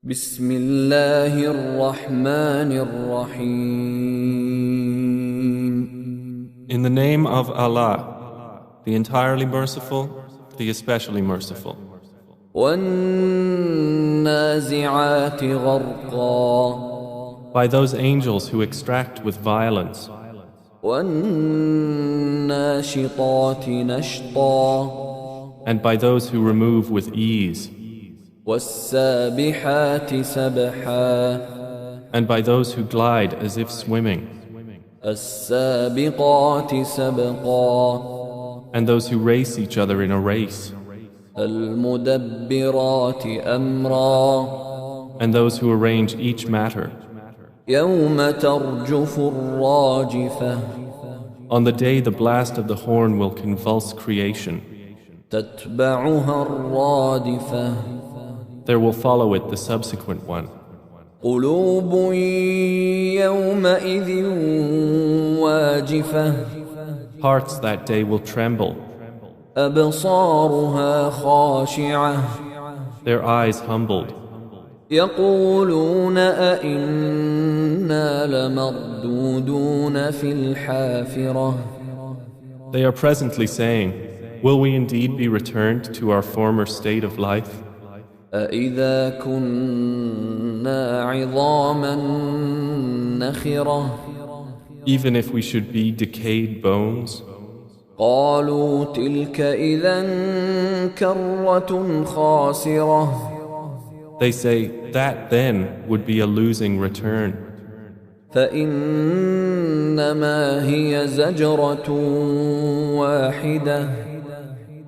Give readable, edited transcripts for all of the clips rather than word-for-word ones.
بسم الله الرحمن الرحيم. In the name of Allah, the entirely merciful, the especially merciful. والنازعات غرقا By those angels who extract with violence, والناشطات نشطا and by those who remove with ease, والسابحات سبحا and by those who glide as if swimming, السابقات سبقا and those who race each other in a race, المدبرات أمرا and those who arrange each matter. يوم ترجف الراجفة On the day the blast of the horn will convulse creation, تتبعها الرادفة there will follow it the subsequent one. قلوب يومئذ واجفة Hearts that day will tremble, أبصارها خاشعة their eyes humbled. يقولون أئنا لمردودون في الحافرة They are presently saying, will we indeed be returned to our former state of life? أإذا كنا عظاما نخرة Even if we should be decayed bones? قالوا تلك إذا كرة خاسرة They say, that then would be a losing return. فإنما هي زجرة واحدة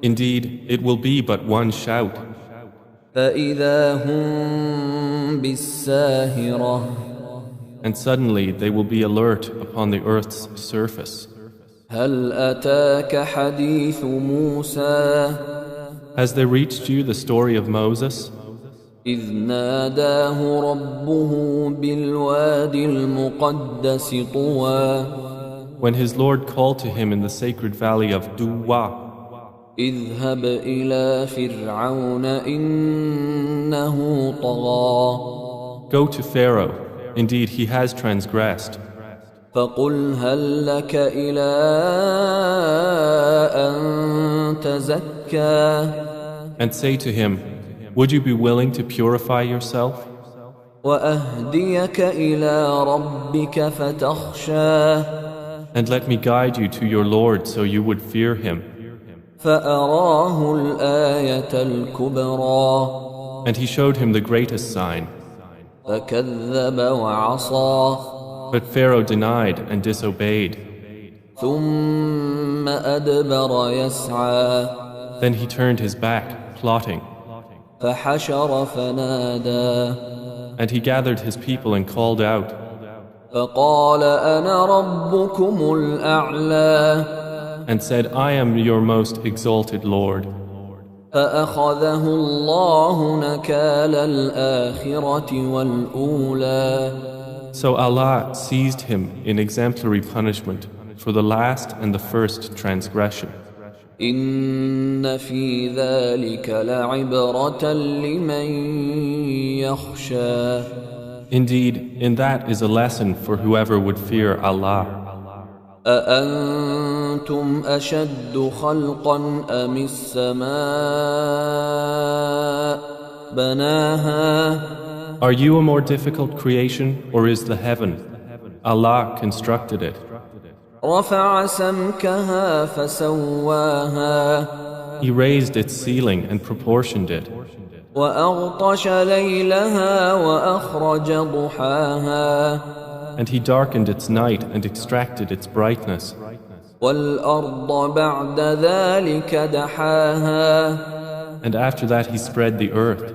Indeed, it will be but one shout, فإذا هم بالساهرة and suddenly they will be alert upon the earth's surface. هل أتاك حديث موسى Has there reached you the story of Moses, إذ ناداه ربه بالوادي المقدس طوى when his Lord called to him in the sacred valley of Duwa, اذهب إلى فرعون إنه طغى go to Pharaoh, indeed he has transgressed, فقل هل لك إلى أن تزكى and say to him, would you be willing to purify yourself? وأهديك إلى ربك فتخشى And let me guide you to your Lord so you would fear him. فأراه الآية الكبرى And he showed him the greatest sign. فكذب وعصى But Pharaoh denied and disobeyed. ثم أدبر يسعى Then he turned his back, plotting. فحشر فنادى And he gathered his people and called out. فقال أنا ربكم الأعلى And said, I am your most exalted Lord. فأخذه الله نكال الآخرة والأولى So Allah seized him in exemplary punishment for the last and the first transgression. إن في ذلك لعبرة لمن يخشى Indeed, in that is a lesson for whoever would fear Allah. أأنتم أشد خلقا أم السماء بناها Are you a more difficult creation, or is the heaven? Allah constructed it. رفع سمكها فسواها He raised its ceiling and proportioned it. وأغطش ليلها وأخرج ضحاها And He darkened its night and extracted its brightness. والأرض بعد ذلك دحاها And after that He spread the earth.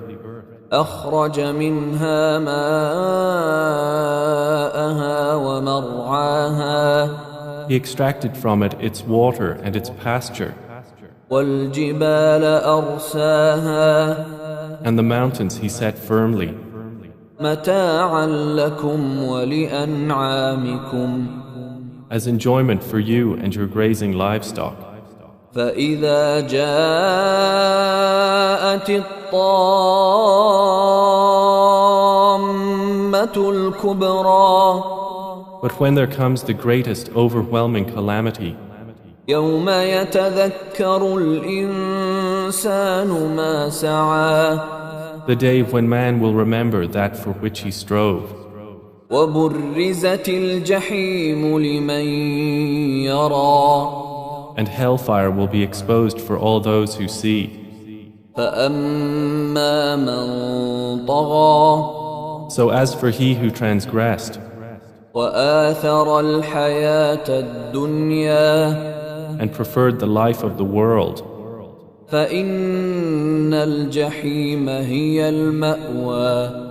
أخرج منها ماءها ومرعاها He extracted from it its water and its pasture. والجبال أرساها And the mountains He set firmly, متاعا لكم ولأنعامكم as enjoyment for you and your grazing livestock. فإذا جاءت الطامة الكبرى But when there comes the greatest overwhelming calamity, يوم يتذكر الإنسان ما سعى the day when man will remember that for which he strove, وبرزت الجحيم لمن يرى and hellfire will be exposed for all those who see. فأما من طغى So as for he who transgressed وآثر الحياة الدنيا and preferred the life of the world, فإن الجحيم هي المأوى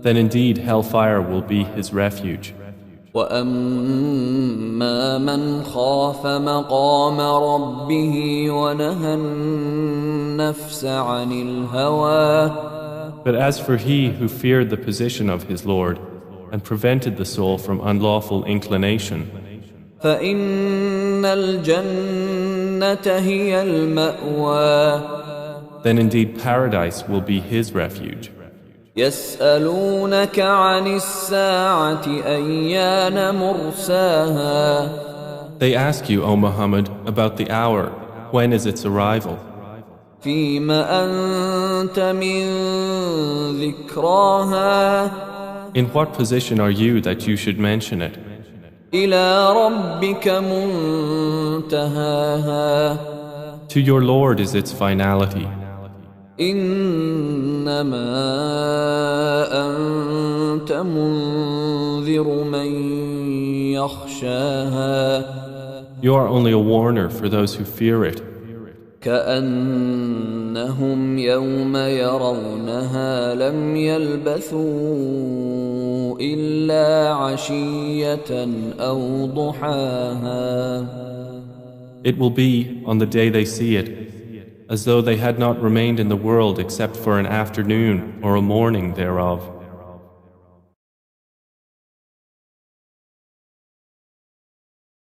then indeed hellfire will be his refuge. وأما من خاف مقام ربه ونهى النفس عن الهوى But as for he who feared the position of his Lord and prevented the soul from unlawful inclination, فإن الجنة هي المأوى then indeed paradise will be his refuge. يسألونك عن الساعة أيان مرساها They ask you, O Muhammad, about the hour, when is its arrival? فيم أنت من ذكراها In what position are you that you should mention it? إلى ربك منتهاها To your Lord is its finality. إنما أنت منذر من يخشاها You are only a warner for those who fear it. كأنهم يوم يرونها لم يلبثوا إلا عشية أو ضحاها It will be, on the day they see it, as though they had not remained in the world except for an afternoon or a morning thereof.